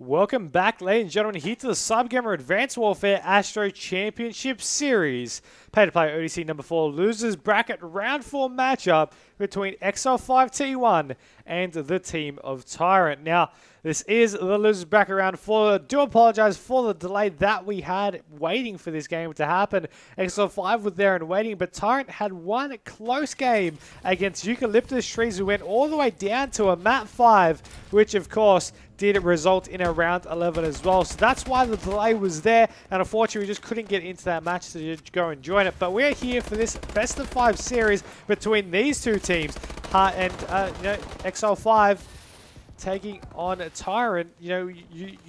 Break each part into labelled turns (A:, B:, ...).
A: Welcome back, ladies and gentlemen, here to the CyberGamer Advanced Warfare ASTRO Championship Series. Pay-to-play ODC number 4 losers bracket round 4 matchup between Exile5.T1 and the team of Tyrant. Now, this is the losers bracket round 4. I do apologize for the delay that we had waiting for this game to happen. Exile5 was there and waiting, but Tyrant had one close game against Eucalyptus Trees who went all the way down to a map 5, which of course did result in a round 11 as well. So that's why the delay was there, and unfortunately we just couldn't get into that match to go and join it. But we're here for this best of 5 series between these two teams, and Exile5 taking on Tyrant. You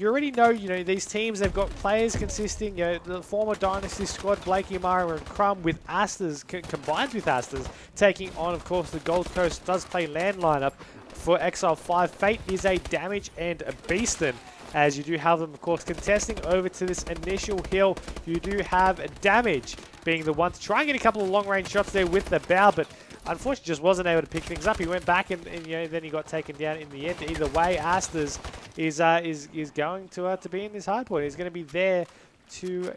A: already know, these teams, they've got players consisting, the former Dynasty squad, Blakey, Mara, and Crumb, with Asters, combined with Asters, taking on, of course, the Gold Coast does play land lineup. For Exile5, Fate is a damage and a beastin', as you do have them, of course, contesting over to this initial hill. You do have damage being the one to try and get a couple of long-range shots there with the bow, but unfortunately just wasn't able to pick things up. He went back and then he got taken down in the end. Either way, Asters is going to be in this hardpoint. He's going to be there to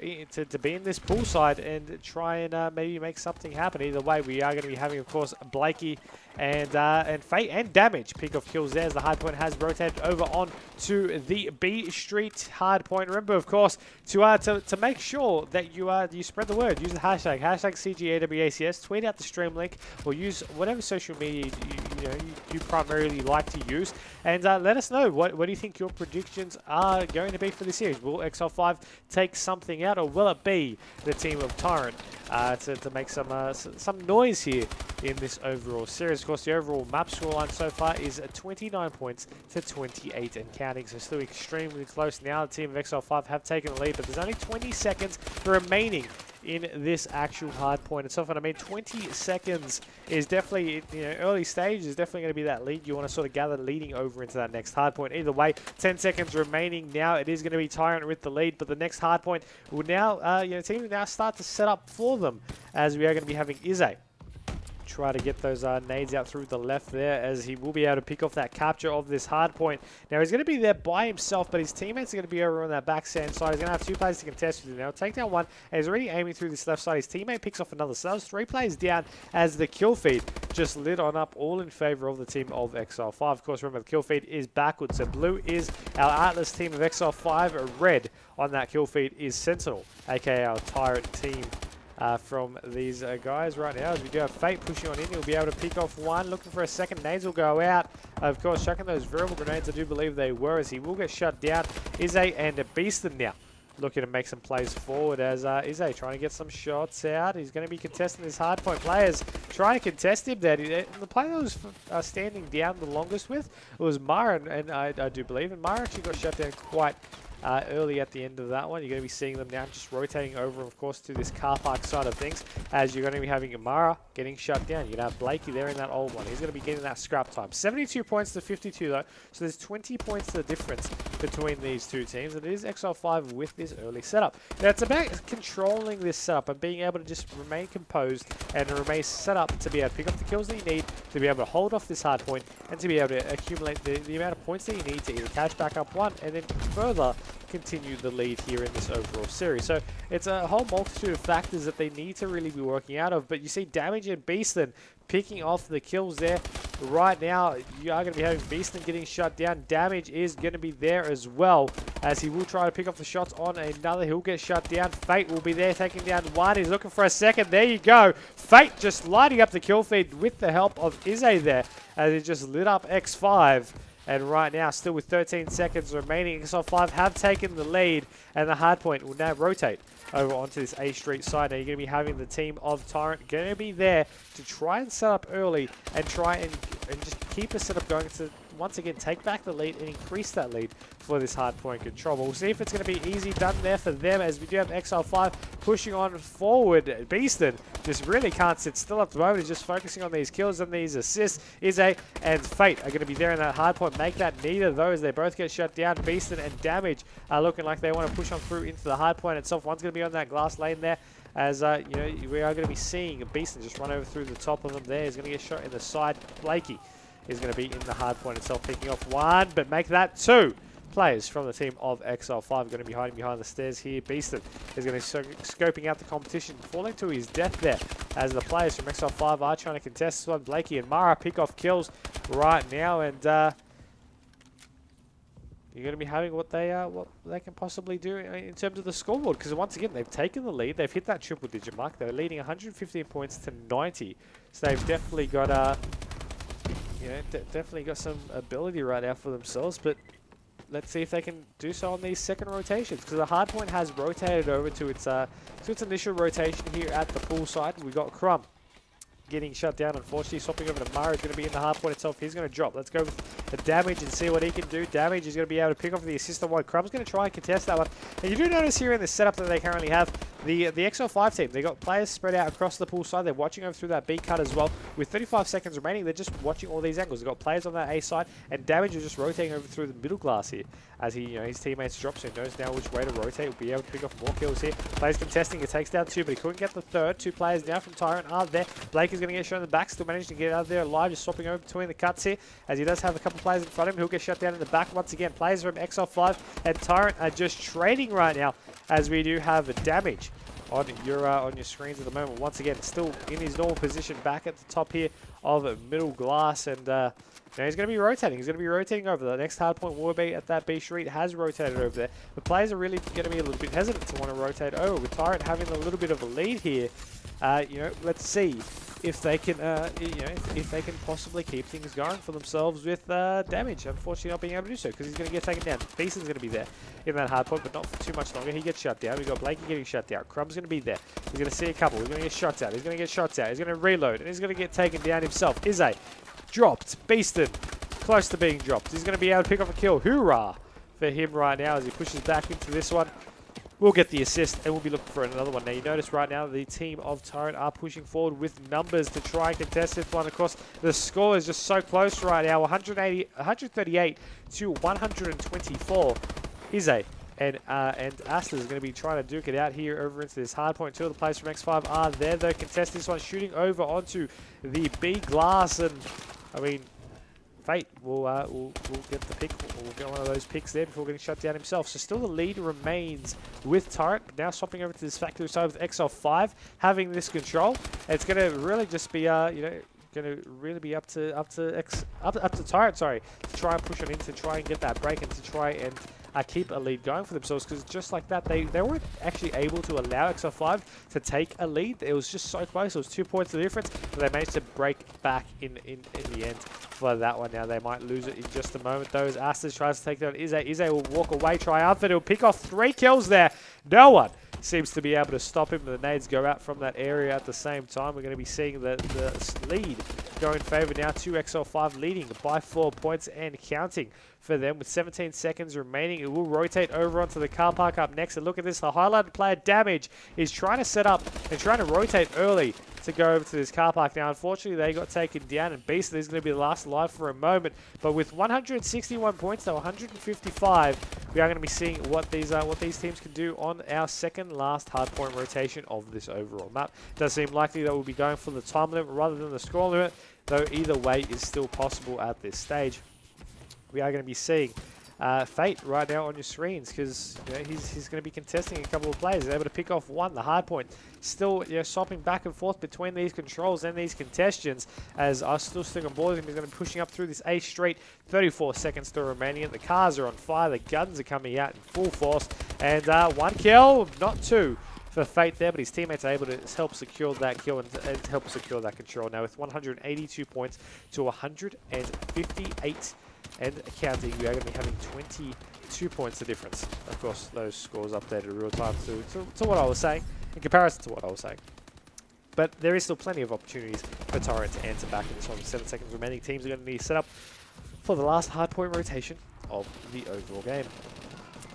A: be in this poolside and try and maybe make something happen. Either way, we are going to be having, of course, Blakey and Fate and damage pick off kills there, as the hardpoint has rotated over on to the B Street hardpoint. Remember, of course, to make sure that you spread the word, use the hashtag CGAWACS, tweet out the stream link, or use whatever social media you primarily like to use, and let us know what do you think your predictions are going to be for this series. Will Exile5 take something out, or will it be the team of Tyrant to make some noise here in this overall series? Of course, the overall map scoreline so far is 29 points to 28 and counting, so still extremely close. Now the team of Exile5 have taken the lead, but there's only 20 seconds remaining in this actual hard point itself. And I mean, 20 seconds is definitely, early stage is definitely going to be that lead you want to sort of gather leading over into that next hard point. Either way, 10 seconds remaining now. It is going to be Tyrant with the lead, but the next hard point will now, team will now start to set up for them, as we are going to be having Izzy try to get those nades out through the left there, as he will be able to pick off that capture of this hard point. Now he's going to be there by himself, but his teammates are going to be over on that back sand side. He's going to have 2 players to contest with him now. Take down one, and he's already aiming through this left side. His teammate picks off another. So that was 3 players down, as the kill feed just lit on up, all in favor of the team of Exile5. Of course, remember, the kill feed is backwards. So blue is our Atlas team of Exile5. Red on that kill feed is Sentinel, aka our Tyrant team. From these guys right now, as we do have Fate pushing on in. He'll be able to pick off one, looking for a second. Nades will go out. Of course, chucking those variable grenades, I do believe they were, as he will get shut down. Izzy and Beaston now looking to make some plays forward, as Izzy trying to get some shots out. He's going to be contesting his hardpoint. Players trying to contest him there. The player that was standing down the longest with was Mara, and I do believe, and Mara actually got shut down quite early at the end of that one. You're going to be seeing them now just rotating over, of course, to this car park side of things, as you're going to be having Amara getting shut down. You're going to have Blakey there in that old one. He's going to be getting that scrap time. 72 points to 52 though, so there's 20 points to the difference between these two teams, and it is Exile5 with this early setup. Now it's about controlling this setup and being able to just remain composed and remain set up to be able to pick up the kills that you need, to be able to hold off this hard point, and to be able to accumulate the amount of points that you need to either catch back up one and then further continue the lead here in this overall series. So it's a whole multitude of factors that they need to really be working out of, but you see damage and Beaston picking off the kills there. Right now, you are going to be having Beaston getting shut down. Damage is going to be there as well, as he will try to pick off the shots on another. He'll get shut down. Fate will be there taking down one. He's looking for a second. There you go. Fate just lighting up the kill feed with the help of Izzy there, as he just lit up X5. And right now, still with 13 seconds remaining, Exile5 have taken the lead, and the hardpoint will now rotate over onto this A Street side. Now you're going to be having the team of Tyrant going to be there to try and set up early and try and just keep a setup going to once again take back the lead and increase that lead for this hardpoint control. But we'll see if it's going to be easy done there for them, as we do have Exile5 pushing on forward. Beaston just really can't sit still at the moment. He's just focusing on these kills and these assists. Izzy and Fate are going to be there in that hardpoint. Make that neither of those. They both get shut down. Beaston and Damage are looking like they want to push on through into the hardpoint itself. One's going to be on that glass lane there, as we are going to be seeing Beaston just run over through the top of them there. He's going to get shot in the side. Blakey is going to be in the hard point itself, picking off one, but make that 2. players from the team of Exile5 are going to be hiding behind the stairs here. Beaston is going to be scoping out the competition, falling to his death there as the players from Exile5 are trying to contest this one. Blakey and Mara pick off kills right now, and you're going to be having what they can possibly do in terms of the scoreboard, because once again they've taken the lead. They've hit that triple digit mark. They're leading 115 points to 90, so they've definitely got definitely got some ability right now for themselves. But let's see if they can do so on these second rotations, because the hard point has rotated over to its initial rotation here at the pool side. We got Crumb getting shut down, unfortunately. Swapping over to Mara is going to be in the hard point itself. He's going to drop. Let's go with the damage and see what he can do. Damage is going to be able to pick off the assist on one. Crumb's going to try and contest that one. And you do notice here in the setup that they currently have, the Exile5 team, they got players spread out across the pool side. They're watching over through that B cut as well. With 35 seconds remaining, they're just watching all these angles. They've got players on that A side, and Damage is just rotating over through the middle glass here as his teammates drop, so he knows now which way to rotate. Will be able to pick off more kills here. Players contesting. It takes down two, but he couldn't get the third. Two players now from Tyrant are there. Blake is going to get shot in the back. Still managed to get out of there alive, just swapping over between the cuts here, as he does have a couple players in front of him. He'll get shut down in the back once again. Players from Exile5 and Tyrant are just trading right now, as we do have Damage on your screens at the moment. Once again, still in his normal position back at the top here of middle glass, and now he's going to be rotating. He's going to be rotating over. The next hard point will be at that B street. Has rotated over there. The players are really going to be a little bit hesitant to want to rotate over. With Tyrant having a little bit of a lead here, let's see if they can, if they can possibly keep things going for themselves with Damage. Unfortunately, not being able to do so because he's going to get taken down. Beason's going to be there in that hard point, but not for too much longer. He gets shut down. We've got Blakey getting shut down. Crumb's going to be there. He's going to see a couple. He's going to get shots out. He's going to get shots out. He's going to reload, and he's going to get taken down himself. Izzy dropped. Beaston close to being dropped. He's going to be able to pick off a kill. Hoorah for him right now as he pushes back into this one. We'll get the assist, and we'll be looking for another one. Now, you notice right now the team of Tyrant are pushing forward with numbers to try and contest this one. Of course, the score is just so close right now, 138 to 124. Izzy and ASTRO is going to be trying to duke it out here over into this hard point. Two of the players from X5 are there, though. Contest this one, shooting over onto the B glass, and I mean, Fate will get the pick. We'll get one of those picks there before getting shut down himself. So still the lead remains with Tyrant. Now swapping over to this factory side with Exile5 having this control. It's going to really just be going to really be up to Tyrant, sorry, to try and push on in to try and get that break and to try and keep a lead going for themselves, because just like that, they weren't actually able to allow Exile5 to take a lead. It was just so close. It was 2 points of difference, but they managed to break back in the end for that one. Now they might lose it in just a moment, though, as Astas tries to take down Izzy. Izzy will walk away triumphant. He'll pick off 3 kills there. No one seems to be able to stop him. The nades go out from that area at the same time. We're going to be seeing the lead go in favor now to Exile5, leading by 4 points and counting for them with 17 seconds remaining. It will rotate over onto the car park up next. And look at this, the highlighted player Damage is trying to set up and trying to rotate early to go over to this car park. Now, unfortunately, they got taken down, and Beaston is going to be the last alive for a moment. But with 161 points, though 155, we are going to be seeing what these teams can do on our second last hardpoint rotation of this overall map. It does seem likely that we'll be going for the time limit rather than the score limit, though either way is still possible at this stage. We are going to be seeing Fate right now on your screens, because he's going to be contesting a couple of players. He's able to pick off one. The hard point still swapping back and forth between these controls and these contestions, as I still stick on board. He's going to be pushing up through this A street. 34 seconds still remaining. The cars are on fire. The guns are coming out in full force, and 1 kill, not 2. For Fate there, but his teammates are able to help secure that kill and help secure that control. Now with 182 points to 158 and counting, we are going to be having 22 points of difference. Of course, those scores updated real time to what I was saying, in comparison to what I was saying. But there is still plenty of opportunities for Tyrant to answer back in this one with 7 seconds remaining. Teams are going to need to set up for the last hardpoint rotation of the overall game.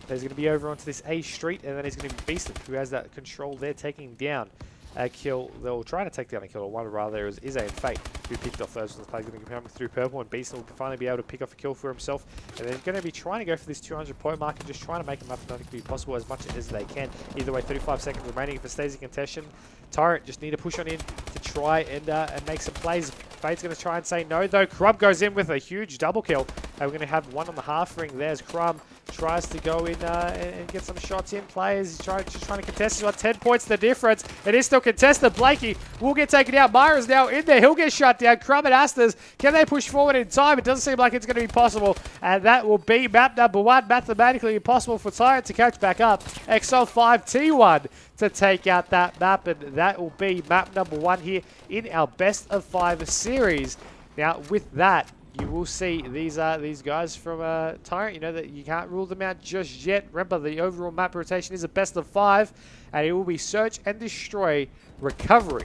A: He's going to be over onto this A street, and then he's going to be Beaston, who has that control there, taking down a kill. They'll try to take down a kill, or one rather. It was Izzy and Fate who picked off those. The play's going to be coming through purple, and Beaston will finally be able to pick off a kill for himself. And they're going to be trying to go for this 200-point mark and just trying to make it mathematically possible as much as they can. Either way, 35 seconds remaining. If it stays in contention, Tyrant just need to push on in to try and make some plays. Fate's going to try and say no, though. Crumb goes in with a huge double kill. And we're going to have one on the half ring. There's Crumb tries to go in and get some shots in. Players just trying to contest. He's got 10 points the difference. It is still contested. Blakey will get taken out. Myra's now in there. He'll get shut down. Crumb and Asters, can they push forward in time? It doesn't seem like it's going to be possible. And that will be map number 1. Mathematically impossible for Tyrant to catch back up. Exile5.T1 to take out that map. And that will be map number 1 here in our best of 5 series. Now, with that, you will see these guys from Tyrant. You know that you can't rule them out just yet. Remember, the overall map rotation is a best of 5, and it will be search and destroy recovery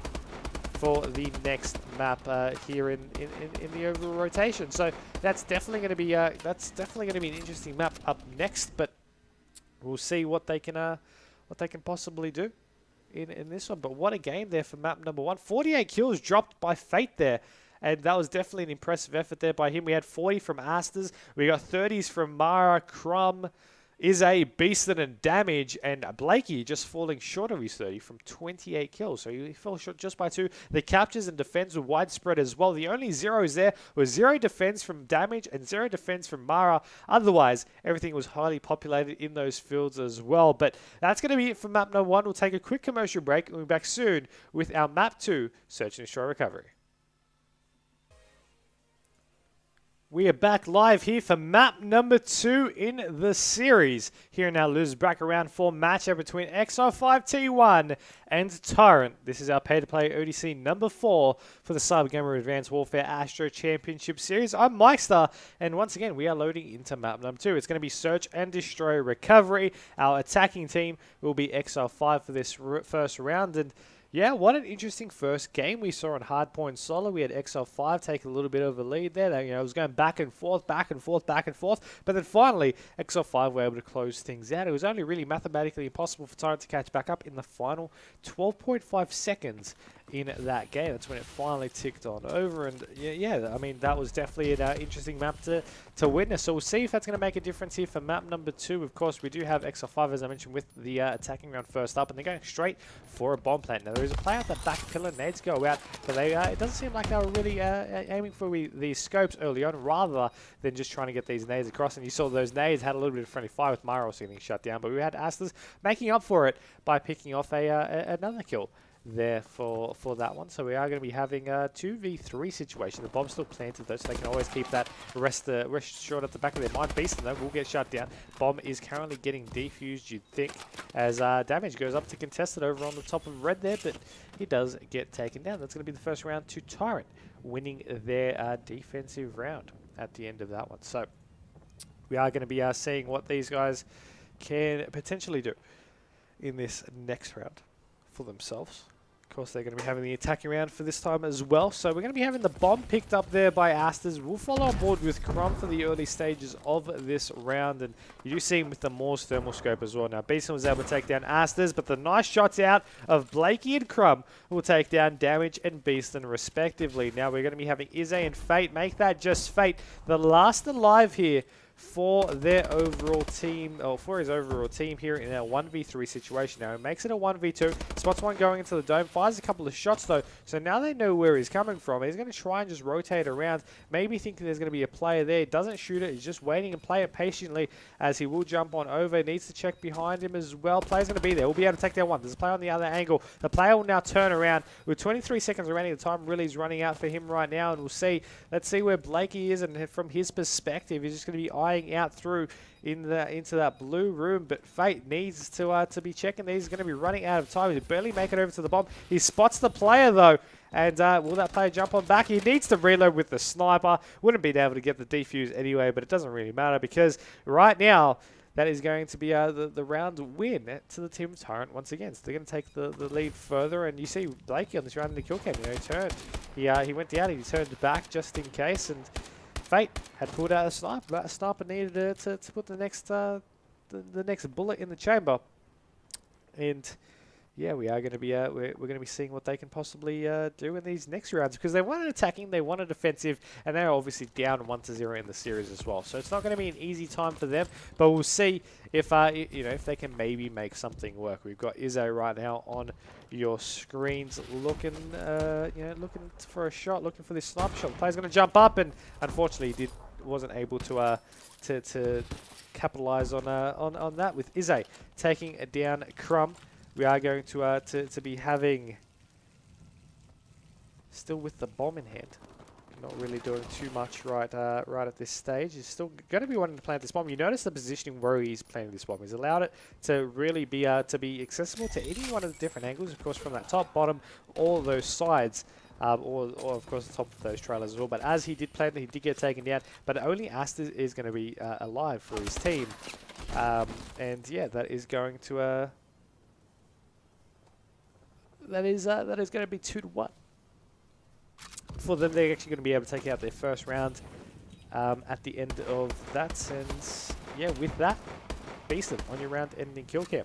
A: for the next map here in the overall rotation. So that's definitely going to be an interesting map up next. But we'll see what they can possibly do in this one. But what a game there for map number 1. 48 kills dropped by Fate there. And that was definitely an impressive effort there by him. We had 40 from Asters. We got 30s from Mara, Crumb, Izzy, Beaston, and Damage. And Blakey just falling short of his 30 from 28 kills. So he fell short just by 2. The captures and defense were widespread as well. The only zeros there was 0 defense from Damage and 0 defense from Mara. Otherwise, everything was highly populated in those fields as well. But that's going to be it for map number 1. We'll take a quick commercial break and we'll be back soon with our map 2, Search and Destroy Recovery. We are back live here for map number 2 in the series. Here in our losers bracket round 4 matchup between Exile5.T1 and Tyrant. This is our pay-to-play ODC number 4 for the CyberGamer Advanced Warfare Astro Championship Series. I'm Myksta, and once again, we are loading into map number 2. It's going to be Search and Destroy Recovery. Our attacking team will be Exile5 for this first round, and yeah, what an interesting first game we saw on Hardpoint Solo. We had Exile5 take a little bit of a lead there. It was going back and forth, back and forth, back and forth. But then finally, Exile5 were able to close things out. It was only really mathematically impossible for Tyrant to catch back up in the final 12.5 seconds in that game. That's when it finally ticked on over. And yeah, I mean, that was definitely an interesting map to witness. So we'll see if that's going to make a difference here for map number 2. Of course, we do have Exile5, as I mentioned, with the attacking round first up. And they're going straight for a bomb plant. Now, there is a play out the back pillar. Nades go out. But it doesn't seem like they were really aiming for these scopes early on, rather than just trying to get these nades across. And you saw those nades had a little bit of friendly fire with Myra also getting shut down. But we had Asters making up for it by picking off another kill there for that one. So we are going to be having a 2v3 situation. The bomb's still planted though, so they can always keep that rest short at the back of their mind. Beaston though will get shut down. Bomb is currently getting defused, you'd think, as Damage goes up to contest it over on the top of red there, but he does get taken down. That's going to be the first round to Tyrant, winning their defensive round at the end of that one. So we are going to be seeing what these guys can potentially do in this next round for themselves. Of course, they're going to be having the attacking round for this time as well. So we're going to be having the bomb picked up there by Asters. We'll follow on board with Crumb for the early stages of this round. And you do see him with the Moore's thermal scope as well. Now, Beaston was able to take down Asters, but the nice shots out of Blakey and Crumb will take down Damage and Beaston respectively. Now, we're going to be having Izzy and Fate make that just Fate the last alive here for their overall team, or for his overall team here in our 1v3 situation. Now, it makes it a 1v2. Spots one going into the dome, fires a couple of shots though, so now they know where he's coming from. He's going to try and just rotate around, maybe thinking there's going to be a player there. He doesn't shoot it, he's just waiting and play it patiently as he will jump on over. Needs to check behind him as well. Player's going to be there. We'll be able to take down one. There's a player on the other angle. The player will now turn around with 23 seconds remaining. The time really is running out for him right now, and we'll see. Let's see where Blakey is, and from his perspective, he's just going to be eyeing out through into that blue room, but Fate needs to be checking these. He's going to be running out of time. He barely make it over to the bomb. He spots the player though, and will that player jump on back? He needs to reload with the sniper. Wouldn't be able to get the defuse anyway, but it doesn't really matter because right now that is going to be the round win to the team of Tyrant once again. So they're going to take the lead further, and you see Blakey on this round in the kill cam. He turned. He went down. He turned back just in case, and Fate had pulled out a sniper, but a sniper needed to put the next bullet in the chamber. And yeah, we are going to be we're going to be seeing what they can possibly do in these next rounds, because they wanted attacking, they wanted defensive, and they're obviously down 1-0 in the series as well. So it's not going to be an easy time for them, but we'll see if if they can maybe make something work. We've got Izzy right now on your screens, looking looking for a shot, looking for this sniper shot. The player's going to jump up, and unfortunately wasn't able to capitalize on that with Izzy taking down Crumb. We are going to be having still with the bomb in hand. Not really doing too much right at this stage. He's still going to be wanting to plant this bomb. You notice the positioning where he's planting this bomb. He's allowed it to really be accessible to any one of the different angles, of course, from that top, bottom, all of those sides, or of course the top of those trailers as well. But as he did plant it, he did get taken down. But only ASTRO is going to be alive for his team, and yeah, that is going to that is going to be 2-1. For them, they're actually going to be able to take out their first round at the end of that. And yeah, with that, beast them on your round ending kill cam.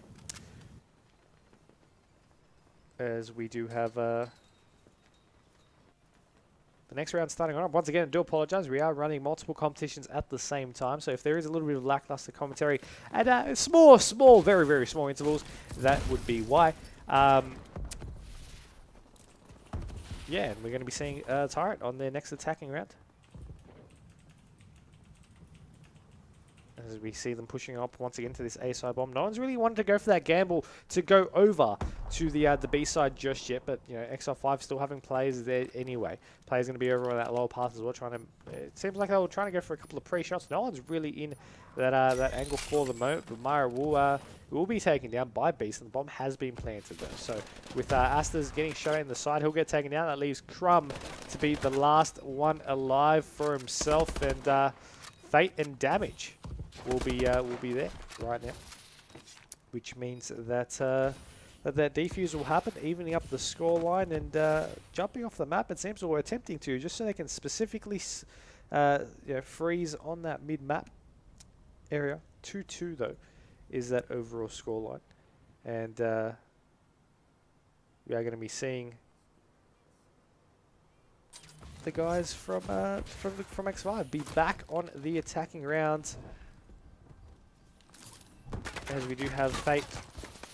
A: As we do have the next round starting on. Once again, I do apologize. We are running multiple competitions at the same time. So if there is a little bit of lackluster commentary at small, very, very small intervals, that would be why. Yeah, and we're going to be seeing Tyrant on their next attacking round. As we see them pushing up once again to this A side bomb. No one's really wanted to go for that gamble to go over to the B side just yet, but you know, Exile5 still having players there anyway. Players going to be over on that lower path as well, trying to. It seems like they were trying to go for a couple of pre-shots. No one's really in that that angle for the moment, but Myra will be taken down by Beast, and the bomb has been planted though. So with ASTRO's getting shot in the side, he'll get taken down. That leaves Crumb to be the last one alive for himself, and Fate and Damage will be there right now, which means that that defuse will happen, evening up the scoreline and jumping off the map. It seems, or attempting to, just so they can specifically freeze on that mid-map area. 2-2 though is that overall scoreline, and we are going to be seeing the guys from X5 be back on the attacking round. As we do have Fate,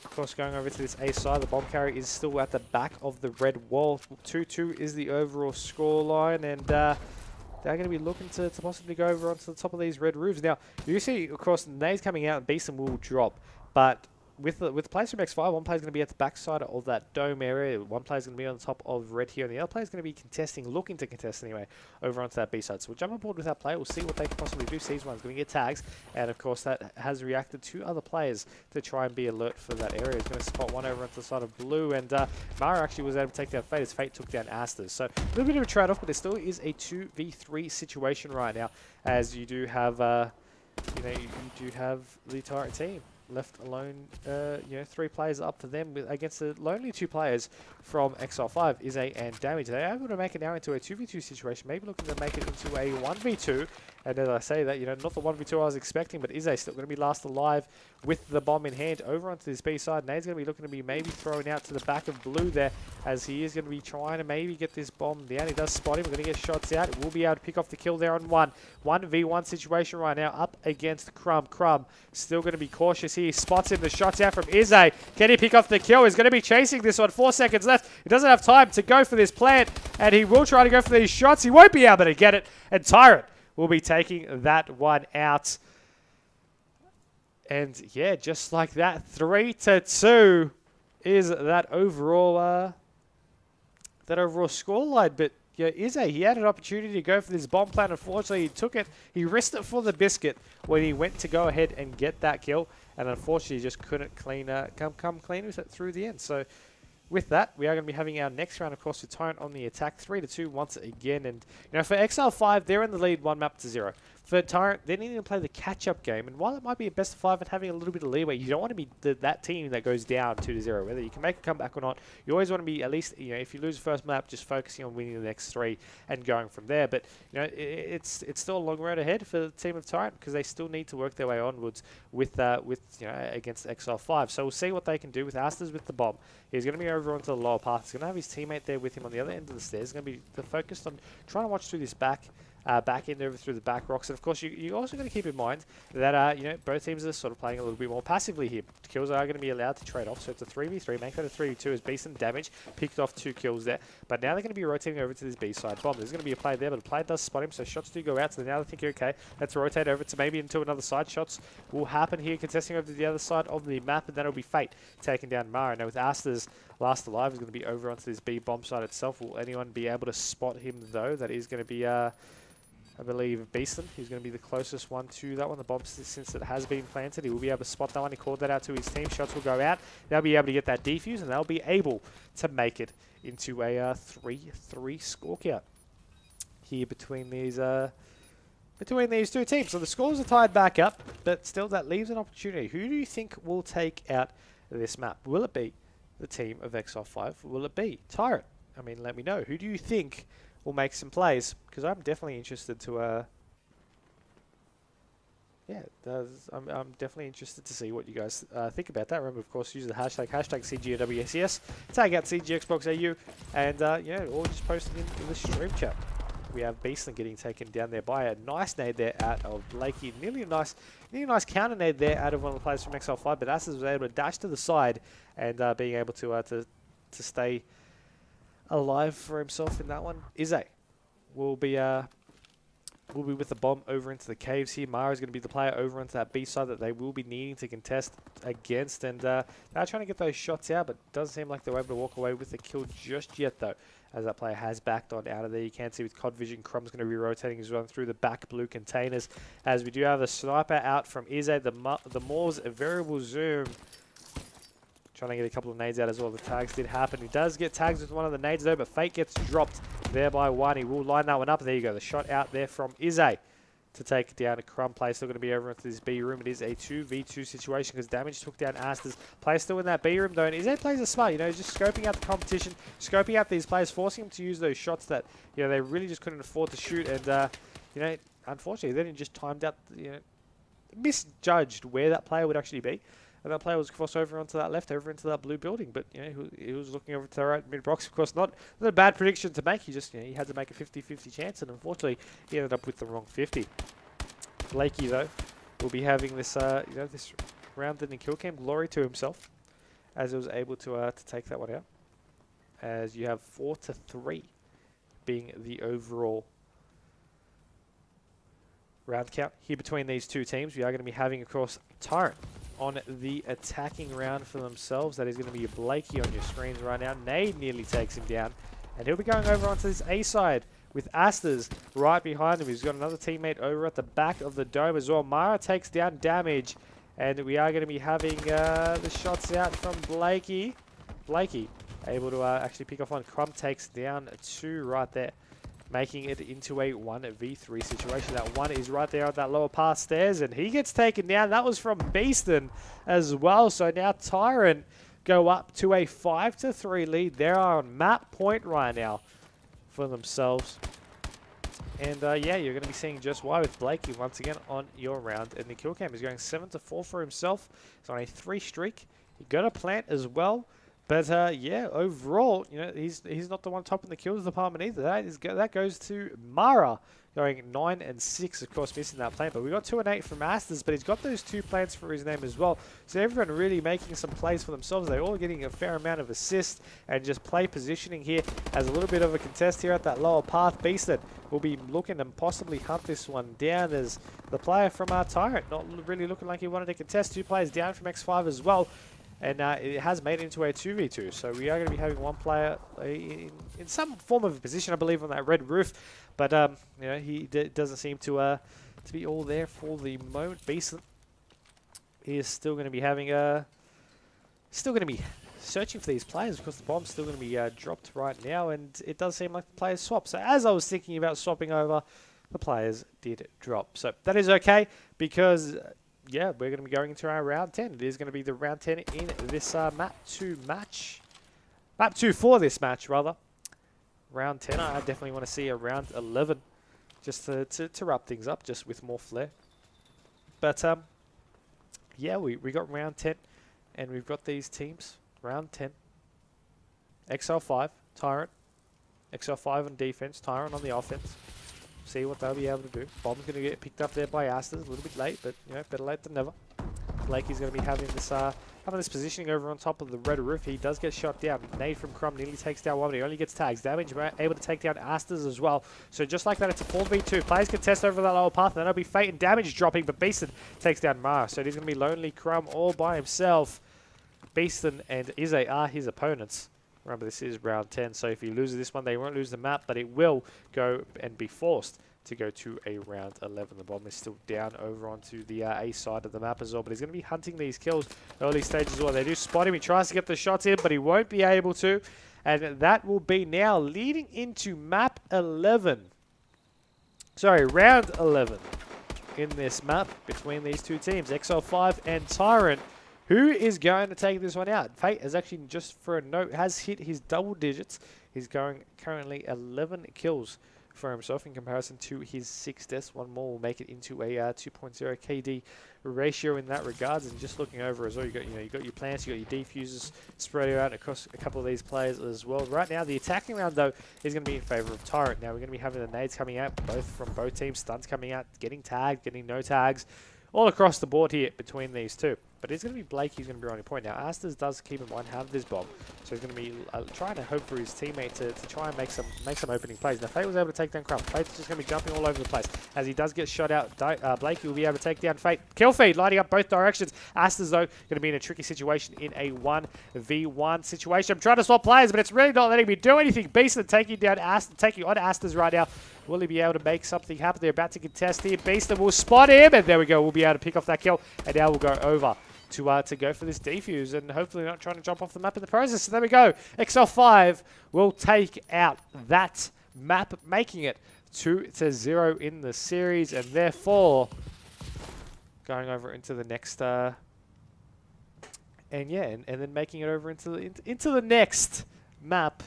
A: of course, going over to this A side. The bomb carrier is still at the back of the red wall. 2-2 is the overall scoreline, and they're going to be looking to possibly go over onto the top of these red roofs. Now, you see, of course, nades coming out and Beeston will drop, but with the players from X5, one player is going to be at the backside of that dome area. One player is going to be on the top of red here, and the other player is going to be contesting, looking to contest anyway, over onto that B side. So we'll jump on board with that player. We'll see what they can possibly do. Sees one's going to get tags, and of course that has reacted to other players to try and be alert for that area. He's going to spot one over onto the side of blue, and Mara actually was able to take down Fate as Fate took down ASTRO. So a little bit of a trade-off, but there still is a 2v3 situation right now, as you do have, you do have the Tyrant team left alone, 3 players up for them against the lonely 2 players from Exile5, Izzy and Damage. They're able to make it now into a 2v2 situation, maybe looking to make it into a 1v2. And as I say that, not the 1v2 I was expecting, but Izzy still going to be last alive with the bomb in hand over onto this B side. Nade's going to be looking to be maybe thrown out to the back of blue there, as he is going to be trying to maybe get this bomb down. He does spot him. We're going to get shots out. We'll be able to pick off the kill there on 1v1 situation right now, up against Crumb. Crumb still going to be cautious here. He spots him. The shots out from Izzy. Can he pick off the kill? He's going to be chasing this one. 4 seconds left. He doesn't have time to go for this plant, and he will try to go for these shots. He won't be able to get it, and Tyrant will be taking that one out. And yeah, just like that, 3-2 is that overall scoreline. But yeah, Izzy, he had an opportunity to go for this bomb plant. Unfortunately, he took it. He risked it for the biscuit when he went to go ahead and get that kill, and unfortunately, just couldn't come clean with it through the end. So with that, we are going to be having our next round, of course, with Tyrant on the attack, 3-2 once again. And for Exile5, they're in the lead 1-0. For Tyrant, they need to play the catch-up game. And while it might be a best of 5 and having a little bit of leeway, you don't want to be that team that goes down 2-0. Whether you can make a comeback or not, you always want to be at least, if you lose the first map, just focusing on winning the next 3 and going from there. But it's still a long road ahead for the team of Tyrant, because they still need to work their way onwards with against Exile5. So we'll see what they can do with ASTRO with the bomb. He's going to be over onto the lower path. He's going to have his teammate there with him on the other end of the stairs. He's going to be focused on trying to watch through this back back end over through the back rocks. And of course, you also got to keep in mind that both teams are sort of playing a little bit more passively here. Kills are going to be allowed to trade off, so it's a 3v3. Make that a 3v2 as Beast and Damage picked off 2 kills there. But now they're going to be rotating over to this B side bomb. There's going to be a play there, but the player does spot him, so shots do go out. So now they think, okay, let's rotate over to maybe into another side. Shots will happen here, contesting over to the other side of the map, and then it'll be Fate taking down Mara. Now with Asta's last alive is going to be over onto this B bomb side itself. Will anyone be able to spot him though? That is going to be I believe Beaston. He's going to be the closest one to that one. The bomb, since it has been planted, he will be able to spot that one. He called that out to his team. Shots will go out. They'll be able to get that defuse, and they'll be able to make it into a 3-3 score count here between these two teams. So the scores are tied back up, but still that leaves an opportunity. Who do you think will take out this map? Will it be the team of Exile5? Will it be Tyrant? I mean, let me know. Who do you think will make some plays? Because I'm definitely interested to I'm definitely interested to see what you guys think about that. Remember, of course, use the hashtag CGAWACS, tag out CGXboxAU, and or just post it in the stream chat. We have Beastland getting taken down there by a nice nade there out of Blakey. Nearly a nice counter nade there out of one of the players from Exile5, but Astas was able to dash to the side and being able to stay alive for himself in that one. Izzy will be with the bomb over into the caves here. Mara is going to be the player over into that B side that they will be needing to contest against, and they're trying to get those shots out, but it doesn't seem like they're able to walk away with the kill just yet though, as that player has backed on out of there. You can see with COD Vision, Crumb's going to be rotating his run through the back blue containers, as we do have a sniper out from Izzy. The Moore's a variable zoom, trying to get a couple of nades out as well. The tags did happen. He does get tags with one of the nades though, but Fate gets dropped there by one. He will line that one up. There you go. The shot out there from Izzy to take down a Crumb. Play still going to be over into this B room. It is a 2v2 situation because Damage took down Astas. Play still in that B room though, and Izzy plays it smart. He's just scoping out the competition, scoping out these players, forcing them to use those shots that they really just couldn't afford to shoot. And unfortunately, then he just timed out, misjudged where that player would actually be. And that player was crossed over onto that left, over into that blue building. But, he was looking over to the right mid-box. Of course, not a bad prediction to make. He just, he had to make a 50-50 chance. And unfortunately, he ended up with the wrong 50. Blakey, though, will be having this, this round in kill cam glory to himself, as he was able to take that one out. As you have 4-3 being the overall round count here between these two teams. We are going to be having, of course, Tyrant on the attacking round for themselves. That is going to be a Blakey on your screens right now. Nade nearly takes him down, and he'll be going over onto this A side with Astas right behind him. He's got another teammate over at the back of the dome as well. Mara takes down Damage, and we are going to be having the shots out from Blakey. Blakey able to actually pick off one. Crumb takes down 2 right there, making it into a 1v3 situation. That one is right there on that lower path stairs, and he gets taken down. That was from Beaston as well. So now Tyrant go up to a 5-3 lead. They are on map point right now for themselves. And you're going to be seeing just why with Blakey once again on your round. And the kill cam is going 7-4 for himself. He's on a 3 streak. He got a plant as well. But overall, he's not the one topping the kills department either. That goes to Mara, going 9-6, of course, missing that plant. But we got 2-8 from Masters, but he's got those 2 plants for his name as well. So everyone really making some plays for themselves. They're all getting a fair amount of assists and just play positioning here as a little bit of a contest here at that lower path. Beasted will be looking to possibly hunt this one down as the player from our Tyrant, not really looking like he wanted to contest. 2 players down from X5 as well. And it has made it into a 2v2. So we are going to be having one player in some form of a position, I believe, on that red roof. But, he doesn't seem to be all there for the moment. Beast is still going to be having searching for these players because the bomb's still going to be dropped right now. And it does seem like the players swap. So as I was thinking about swapping over, the players did drop. So that is okay because... we're going to be going into our round 10. It is going to be the round 10 in this map 2 match. Map 2 for this match, rather. Round 10. I definitely want to see a round 11 just to wrap things up, just with more flair. But, we got round 10, and we've got these teams. Round 10. Exile5, Tyrant. Exile5 on defense, Tyrant on the offense. see what they'll be able to do. Bomb's going to get picked up there by Astas, a little bit late, but you know, better late than never. Blakey's going to be having this positioning over on top of the red roof. He does get shot down. Nade from Crumb nearly takes down one, but he only gets tags. Damage able to take down Astas as well. So just like that, it's a 4v2. Players can test over that lower path, and then it'll be Fate and Damage dropping, but Beaston takes down Mara. So he's going to be Lonely Crumb all by himself. Beaston and Izzy are his opponents. Remember, this is round 10, so if he loses this one, they won't lose the map, but it will go and be forced to go to a round 11. The bomb is still down over onto the A side of the map as well, but he's going to be hunting these kills early stages as well. They do spot him. He tries to get the shots in, but he won't be able to, and that will be now leading into map 11. Sorry, round 11 in this map between these two teams, Exile5 and Tyrant. Who is going to take this one out? Fate has actually, just for a note, has hit his double digits. He's going currently 11 kills for himself in comparison to his 6 deaths. One more will make it into a 2.0 KD ratio in that regards. And just looking over as well, you got your plants, you got your defusers spread out across a couple of these players as well. Right now, the attacking round though is going to be in favor of Tyrant. Now we're going to be having the nades coming out, from both teams, stuns coming out, getting tagged, getting no tags, all across the board here between these two. But it's going to be Blake who's going to be running point. Now, Astas does keep in mind have this bomb, so he's going to be trying to hope for his teammate to try and make some opening plays. Now, Fate was able to take down Crumb. Fate's just going to be jumping all over the place. As he does get shot out, Blake will be able to take down Fate. Kill feed, lighting up both directions. Astas, though, going to be in a tricky situation in a 1v1 situation. I'm trying to swap players, but it's really not letting me do anything. Beaston taking on Astas right now. Will he be able to make something happen? They're about to contest here. Beaston will spot him, and there we go. We'll be able to pick off that kill, and now we'll go over to go for this defuse, and hopefully not trying to jump off the map in the process. So there we go. XL5 will take out that map, making it 2-0 in the series, and therefore going over into the next and then making it over into the next map.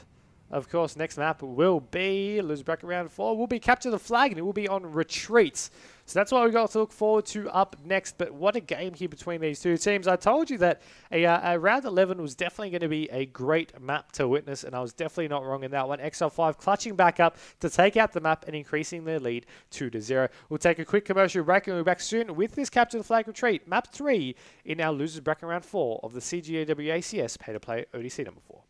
A: Of course, next map will be, lose back around 4, will be capture the flag, and it will be on retreats. So that's what we've got to look forward to up next. But what a game here between these two teams. I told you that a round 11 was definitely going to be a great map to witness, and I was definitely not wrong in that one. XL5 clutching back up to take out the map and increasing their lead 2-0. We'll take a quick commercial break, and we'll be back soon with this capture the flag retreat. Map 3 in our losers bracket round 4 of the CGAWACS pay-to-play ODC number 4.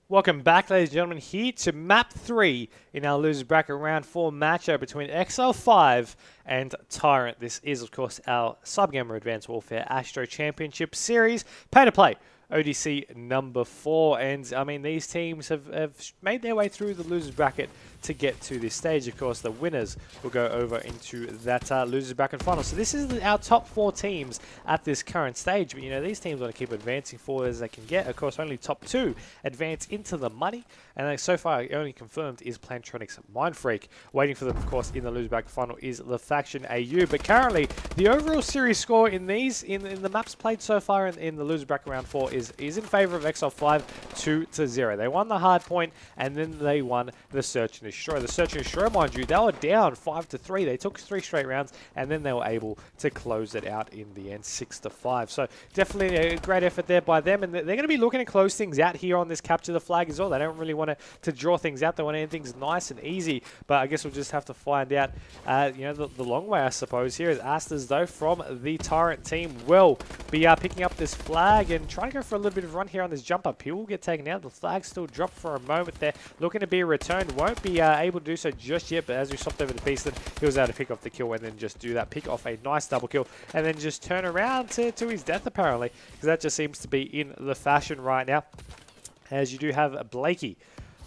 A: Welcome back, ladies and gentlemen, here to Map 3 in our losers bracket round 4 matchup between XL5 and Tyrant. This is, of course, our CyberGamer Advanced Warfare ASTRO Championship Series pay-to-play ODC number 4. And, I mean, these teams have made their way through the losers bracket to get to this stage. Of course, the winners will go over into that losers bracket final. So this is our top 4 teams at this current stage. But, you know, these teams want to keep advancing forward as they can get. Of course, only top 2 advance into the money. And so far, only confirmed is Plantronics Mindfreak. Waiting for them, of course, in the losers bracket final is the Faction AU. But currently, the overall series score in the maps played so far in the losers bracket round 4 is in favor of XL5 2-0. They won the hard point, and then they won the Search and Destroy. The Search and Destroy, mind you, they were down 5-3. They took 3 straight rounds, and then they were able to close it out in the end 6-5. So definitely a great effort there by them, and they're going to be looking to close things out here on this capture the flag as well. They don't really want to draw things out. They want to end things nice and easy, but I guess we'll just have to find out, you know, the long way, I suppose. Here is Astas, though, from the Tyrant team, will be picking up this flag and trying to go for a little bit of a run here on this jump up. He will get taken out. The flag still dropped for a moment there, looking to be returned. Won't be able to do so just yet, but as we swapped over to Beaston, he was able to pick off the kill and then just do that, pick off a nice double kill, and then just turn around to his death, apparently, because that just seems to be in the fashion right now. As you do have Blakey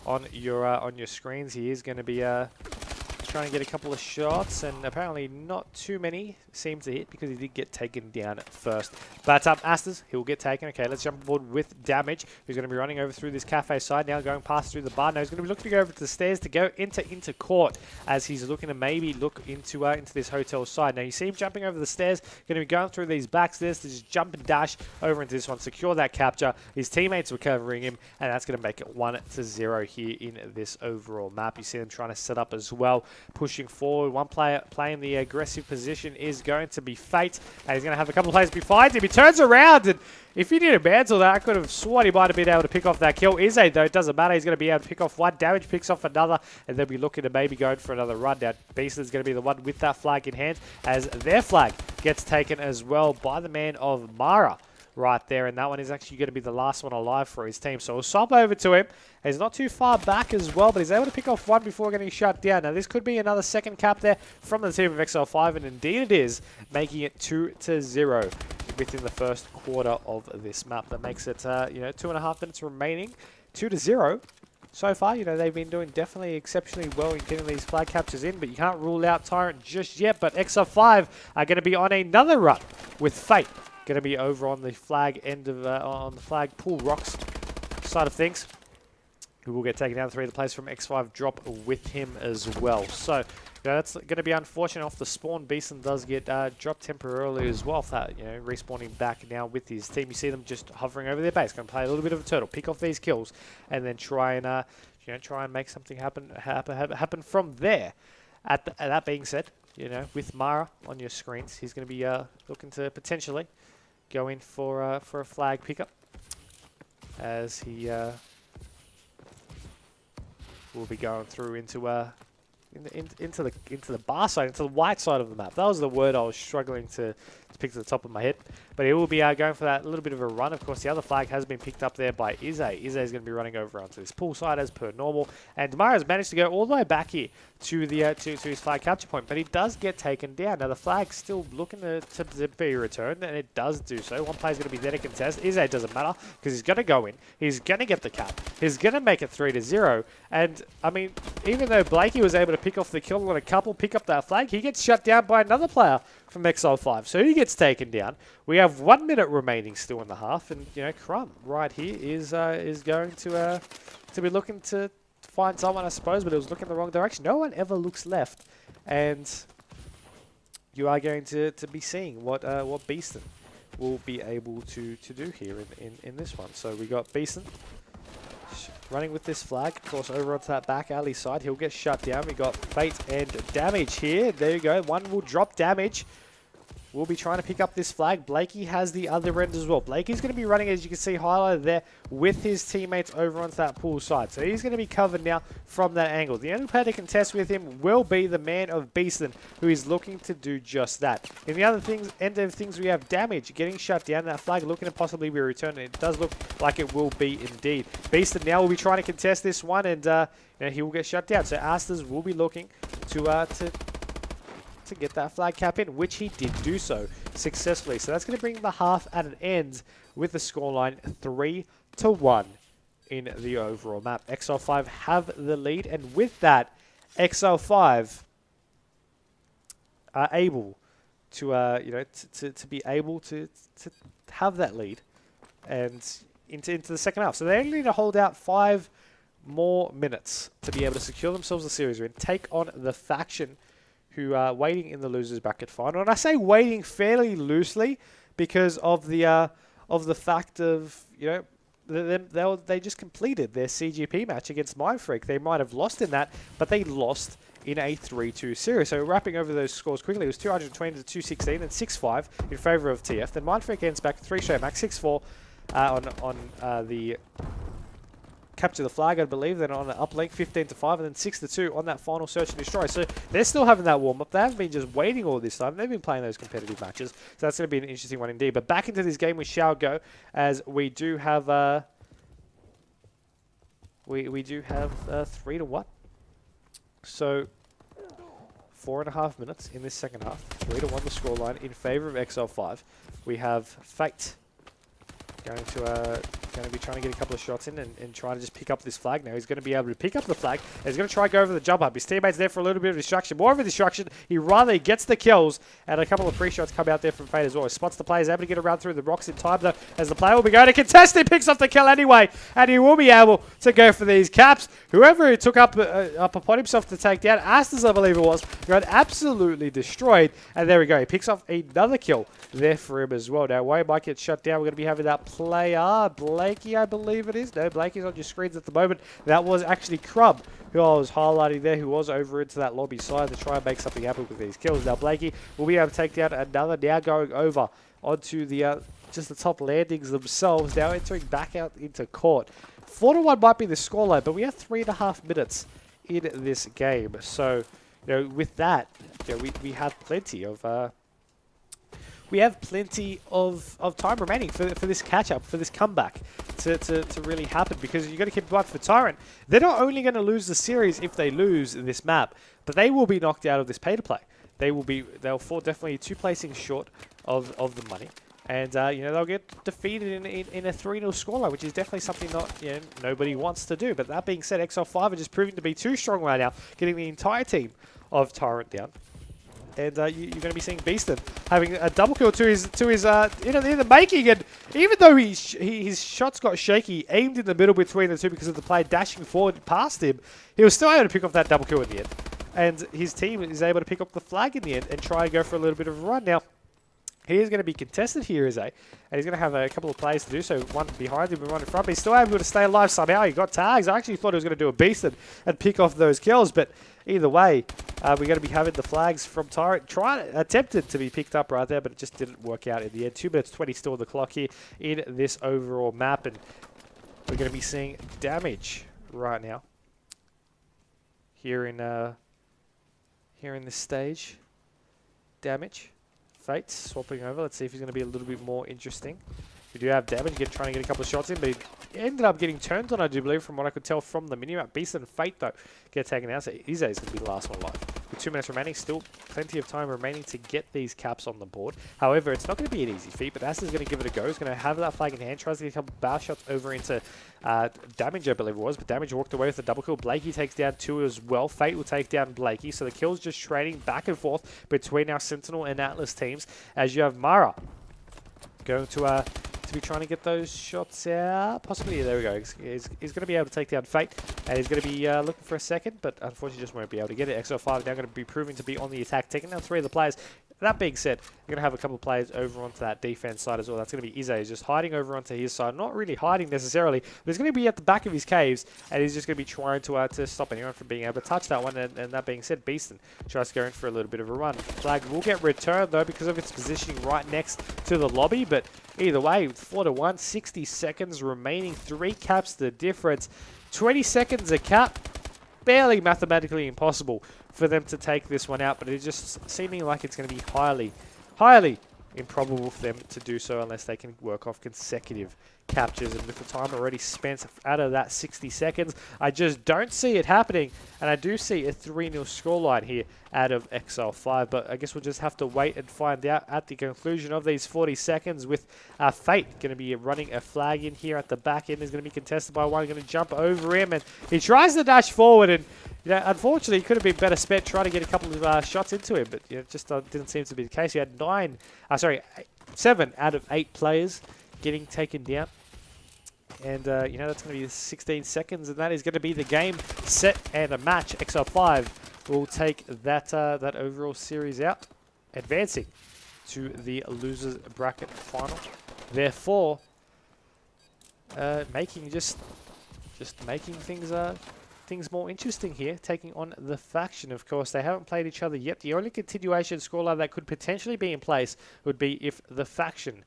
A: on your screens. He is going to be trying to get a couple of shots, and apparently not too many seem to hit because he did get taken down first. But Astas, he will get taken. Okay, let's jump aboard with Damage, who's going to be running over through this cafe side now, going past through the bar. Now he's going to be looking to go over to the stairs to go into court, as he's looking to maybe look into this hotel side. Now you see him jumping over the stairs, going to be going through these back stairs to just jump and dash over into this one, secure that capture. His teammates were covering him, and that's going to make it 1-0 here in this overall map. You see them trying to set up as well. pushing forward. One player playing the aggressive position is going to be Fate, and he's going to have a couple of players behind him. He turns around, and if he didn't mantle that, I could have sworn he might have been able to pick off that kill. Izzy, though, it doesn't matter. He's going to be able to pick off one. Damage picks off another, and they'll be looking to maybe going for another run. Now, Beaston's going to be the one with that flag in hand, as their flag gets taken as well by the man of Mara right there, and that one is actually going to be the last one alive for his team. So we'll swap over to him. He's not too far back as well, but he's able to pick off one before getting shut down. Now, this could be another second cap there from the team of Exile5, and indeed it is, making it 2-0 within the first quarter of this map. That makes it, 2.5 minutes remaining, 2-0. So far, they've been doing definitely exceptionally well in getting these flag captures in, but you can't rule out Tyrant just yet. But Exile5 are going to be on another run with Fate. Going to be over on the flag end of, on the flag pool rocks side of things. Who will get taken down. 3 of the players from X5 drop with him as well. So, that's going to be unfortunate off the spawn. Beeson does get dropped temporarily as well. That, respawning back now with his team. You see them just hovering over their base. Going to play a little bit of a turtle, pick off these kills, and then try and make something happen from there. That being said, with Mara on your screens, he's going to be looking to potentially go in for a flag pickup, as he will be going through into the bar side, into the white side of the map. That was the word I was struggling to pick to the top of my head. But he will be going for that little bit of a run. Of course, the other flag has been picked up there by Izzy. Izzy is going to be running over onto this pool side as per normal. And Demara has managed to go all the way back here to the to his flag capture point. But he does get taken down. Now, the flag's still looking to be returned, and it does do so. One player's going to be there to contest. Izzy doesn't matter, because he's going to go in. He's going to get the cap. He's going to make it 3-0. And, I mean, even though Blakey was able to pick off the kill on a couple, pick up that flag, he gets shut down by another player from Exile5. So he gets taken down. We have 1 minute remaining still in the half, and Crumb right here is going to be looking to find someone, I suppose, but it was looking the wrong direction. No one ever looks left, and you are going to be seeing what Beaston will be able to do here in this one. So we got Beaston running with this flag, of course, over onto that back alley side. He'll get shut down. We got Fate and Damage here. There you go. One will drop Damage. We'll be trying to pick up this flag. Blakey has the other end as well. Blakey's going to be running, as you can see, highlighted there with his teammates over onto that pool side. So he's going to be covered now from that angle. The only player to contest with him will be the man of Beaston, who is looking to do just that. In the other end of things, we have Damage getting shut down. That flag looking to possibly be returned. It does look like it will be indeed. Beaston now will be trying to contest this one, and he will get shut down. So Asters will be looking to get that flag cap in, which he did do so successfully. So that's going to bring the half at an end with the scoreline 3-1 in the overall map. Exile5 have the lead, and with that, Exile5 are able to to be able to have that lead and into the second half. So they only need to hold out 5 more minutes to be able to secure themselves the series win, take on the faction who are waiting in the losers bracket final. And I say waiting fairly loosely because of the fact of they just completed their CGP match against Mindfreak. They might have lost in that, but they lost in a 3-2 series. So wrapping over those scores quickly, it was 220 to 216 and 6-5 in favour of TF. Then Mindfreak ends back 3 straight max, 6-4 on the capture the flag, I believe, then on an uplink 15-5, and then 6-2 on that final search and destroy. So they're still having that warm up. They haven't been just waiting all this time. They've been playing those competitive matches. So that's going to be an interesting one indeed. But back into this game we shall go, as we do have 3-1. So 4.5 minutes in this second half. 3-1 the scoreline in favour of Exile5. We have Fate going to be trying to get a couple of shots in and try to just pick up this flag now. He's going to be able to pick up the flag. And he's going to try to go over the jump up. His teammate's there for a little bit of distraction. More of a distraction. He rather gets the kills, and a couple of pre-shots come out there from Fate as well. He spots the player. He's able to get around through the rocks in time, though, as the player will be going to contest. He picks off the kill anyway, and he will be able to go for these caps. Whoever he took up upon himself to take down, Asters, I believe it was, got absolutely destroyed. And there we go. He picks off another kill there for him as well. Now, Way might get shut down. We're going to be having that player, Blakey, I believe it is. No, Blakey's on your screens at the moment. That was actually Crumb, who I was highlighting there, who was over into that lobby side to try and make something happen with these kills. Now, Blakey will be able to take down another, now going over onto the just the top landings themselves, now entering back out into court. 4-1 might be the scoreline, but we have 3.5 minutes in this game. So, you know, with that, you know, we have plenty of time remaining for this catch-up, for this comeback to really happen, because you've got to keep in mind for Tyrant, they're not only going to lose the series if they lose this map, but they will be knocked out of this pay-to-play. They'll fall definitely 2 placings short of the money. And, you know, they'll get defeated in a 3-0 scoreline, which is definitely something nobody wants to do. But that being said, Exile5 are just proving to be too strong right now, getting the entire team of Tyrant down. And you're going to be seeing Beaston having a double kill to his in the making. And even though his shots got shaky, aimed in the middle between the two because of the player dashing forward past him, he was still able to pick off that double kill in the end. And his team is able to pick up the flag in the end and try and go for a little bit of a run. Now, he is going to be contested here, and he's going to have a couple of players to do so. One behind him and one in front, but he's still able to stay alive somehow. He got tags. I actually thought he was going to do a beast and pick off those kills, but either way, we're going to be having the flags from Tyrant attempted to be picked up right there, but it just didn't work out in the end. 2 minutes 20 still on the clock here in this overall map, and we're going to be seeing damage right now here in this stage. Damage. Fate swapping over. Let's see if he's going to be a little bit more interesting. We do have damage, trying to get a couple of shots in, but he ended up getting turned on, I do believe, from what I could tell from the minimap. Beast and Fate, though, get taken out. So Ize is going to be the last one alive. With 2 minutes remaining, still plenty of time remaining to get these caps on the board. However, it's not going to be an easy feat, but Asta's going to give it a go. He's going to have that flag in hand, tries to get a couple of bow shots over into Damage, I believe it was, but Damage walked away with a double kill. Blakey takes down 2 as well. Fate will take down Blakey, so the kills just trading back and forth between our Sentinel and Atlas teams, as you have Mara going to be trying to get those shots out. Possibly, there we go. He's going to be able to take down Fate, and he's going to be looking for a second, but unfortunately just won't be able to get it. Exile5 now going to be proving to be on the attack, taking down 3 of the players. That being said, we're going to have a couple of players over onto that defense side as well. That's going to be Ize. He's just hiding over onto his side. Not really hiding necessarily, but he's going to be at the back of his caves, and he's just going to be trying to stop anyone from being able to touch that one. And that being said, Beaston tries to go in for a little bit of a run. Flag will get returned, though, because of its positioning right next to the lobby, but either way, 4-1, 60 seconds remaining, 3 caps the difference. 20 seconds a cap, barely mathematically impossible for them to take this one out, but it's just seeming like it's going to be highly improbable for them to do so unless they can work off consecutive captures. And with the time already spent out of that 60 seconds, I just don't see it happening, and I do see a 3-0 scoreline here out of Exile5, but I guess we'll just have to wait and find out at the conclusion of these 40 seconds, with Fate going to be running a flag in here at the back end. Is going to be contested by one, going to jump over him, and he tries to dash forward, and unfortunately, it could have been better spent trying to get a couple of shots into him, but it just didn't seem to be the case. He had 7 out of 8 players getting taken down. And, that's going to be 16 seconds, and that is going to be the game, set, and a match. Exile5 will take that overall series out, advancing to the losers bracket final. Therefore, making making things more interesting here, taking on the faction. Of course, they haven't played each other yet. The only continuation scoreline that could potentially be in place would be if the faction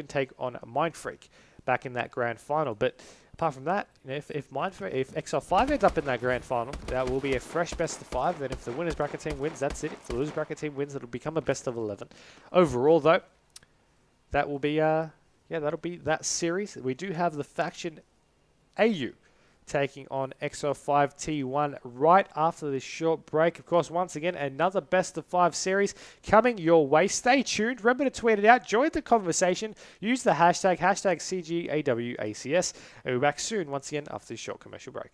A: take on Mindfreak back in that grand final. But apart from that, if Exile5 ends up in that grand final, that will be a fresh best of 5. Then if the winners bracket team wins, that's it. If the losers bracket team wins, it'll become a best of 11. Overall, though, that will be that'll be that series. We do have the faction AU taking on Exile5.T1 right after this short break. Of course, once again, another best of 5 series coming your way. Stay tuned. Remember to tweet it out. Join the conversation. Use the hashtag CGAWACS. And we'll be back soon once again after this short commercial break.